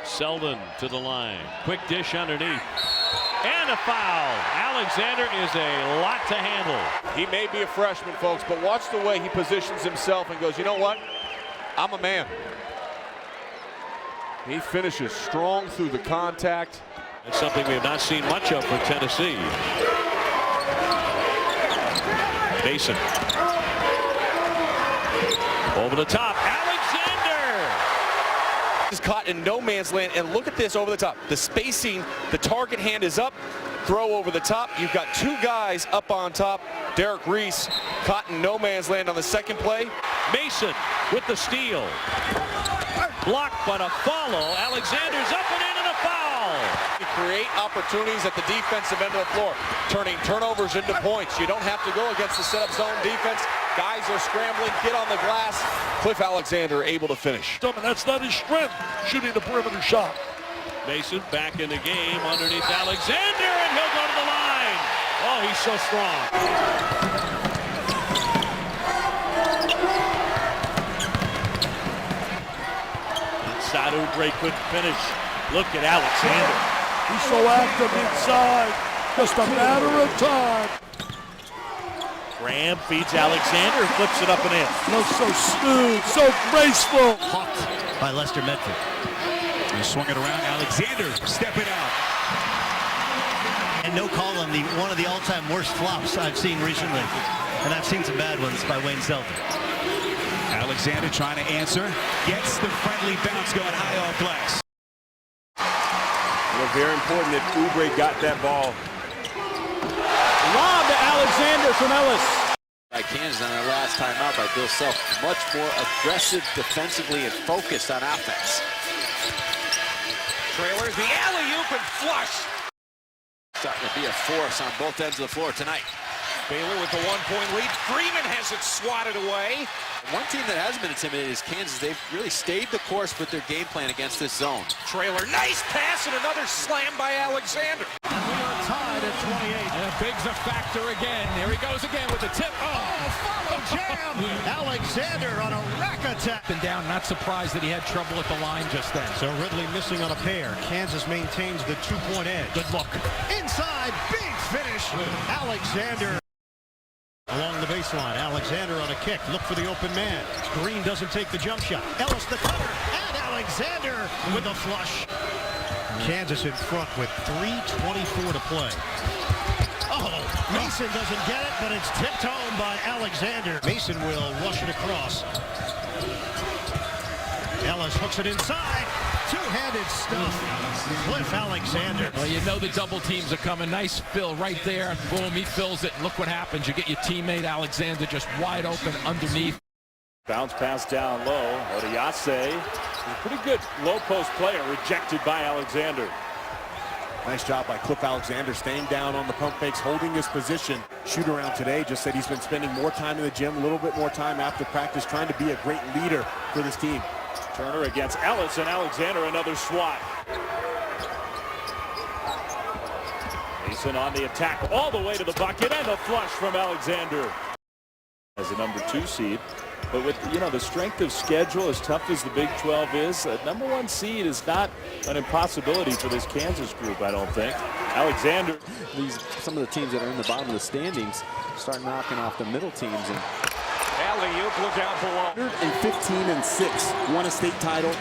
Selden to the line. Quick dish underneath. And a foul. Alexander is a lot to handle. He may be a freshman, folks, but watch the way he positions himself and goes, you know what? I'm a man. He finishes strong through the contact. It's something we have not seen much of for Tennessee. Mason. Over the top. Alexander! Is caught in no man's land, and look at this over the top. The spacing, the target hand is up. Throw over the top. You've got two guys up on top. Derek Reese caught in no man's land on the second play. Mason with the steal. Blocked, but a follow. Alexander's up and in, and a foul. You create opportunities at the defensive end of the floor, turning turnovers into points. You don't have to go against the setup zone defense. Guys are scrambling, get on the glass. Cliff Alexander able to finish. And that's not his strength, shooting the perimeter shot. Mason back in the game underneath Alexander, and he'll go to the line. Oh, he's so strong. Inside Oubre couldn't finish. Look at Alexander. He's so active inside. Just a matter of time. Graham feeds Alexander, flips it up and in. Looks so smooth, so graceful. Hawked by Lester Medford. He swung it around. Alexander stepping out. And no call on one of the all-time worst flops I've seen recently. And I've seen some bad ones by Wayne Selden. Alexander trying to answer. Gets the friendly bounce going high off glass. Well, very important that Oubre got that ball. Lob to Alexander from Ellis. By Kansas on their last time out by Bill Self. Much more aggressive defensively and focused on offense. Trailers, the alley-oop and flush. Starting to be a force on both ends of the floor tonight. Baylor with the 1-point lead. Freeman has it swatted away. One team that has been intimidated is Kansas. They've really stayed the course with their game plan against this zone. Trailer, nice pass and another slam by Alexander. We are tied at 28. And Big's a factor again. There he goes again with the tip. Follow jam. Alexander on a rack attack. And down, not surprised that he had trouble at the line just then. So Ridley missing on a pair. Kansas maintains the 2-point edge. Good look. Inside, big finish. Alexander. Along the baseline, Alexander on a kick. Look for the open man. Green doesn't take the jump shot. Ellis the cutter, and Alexander with a flush. Kansas in front with 3:24 to play. Oh, Mason doesn't get it, but it's tipped home by Alexander. Mason will rush it across. Ellis hooks it inside. Two-handed stuff. Cliff Alexander. Well, you know the double teams are coming. Nice fill right there. Boom, he fills it. And look what happens. You get your teammate Alexander just wide open underneath. Bounce pass down low. Odiase, a pretty good low post player, rejected by Alexander. Nice job by Cliff Alexander staying down on the pump fakes, holding his position. Shoot around today just said he's been spending more time in the gym, a little bit more time after practice, trying to be a great leader for this team. Turner against Ellis, and Alexander another swat. Mason on the attack all the way to the bucket, and a flush from Alexander. As a number 2 seed, but with the strength of schedule, as tough as the Big 12 is, a number 1 seed is not an impossibility for this Kansas group, I don't think. Alexander. Some of the teams that are in the bottom of the standings start knocking off the middle teams. And Alley-oop, look out below. 115-6, won a state title.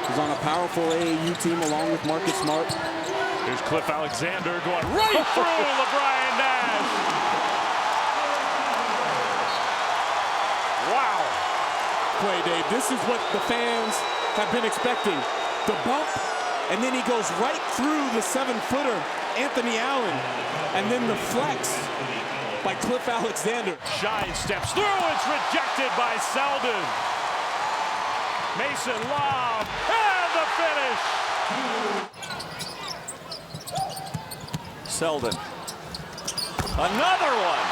He's on a powerful AAU team along with Marcus Smart. Here's Cliff Alexander going right through LeBron Nash. Wow. Play, Dave. This is what the fans have been expecting. The bump, and then he goes right through the 7-footer, Anthony Allen, and then the flex by Cliff Alexander. Shine steps through, it's rejected by Selden. Mason lob, and the finish. Selden. Another one.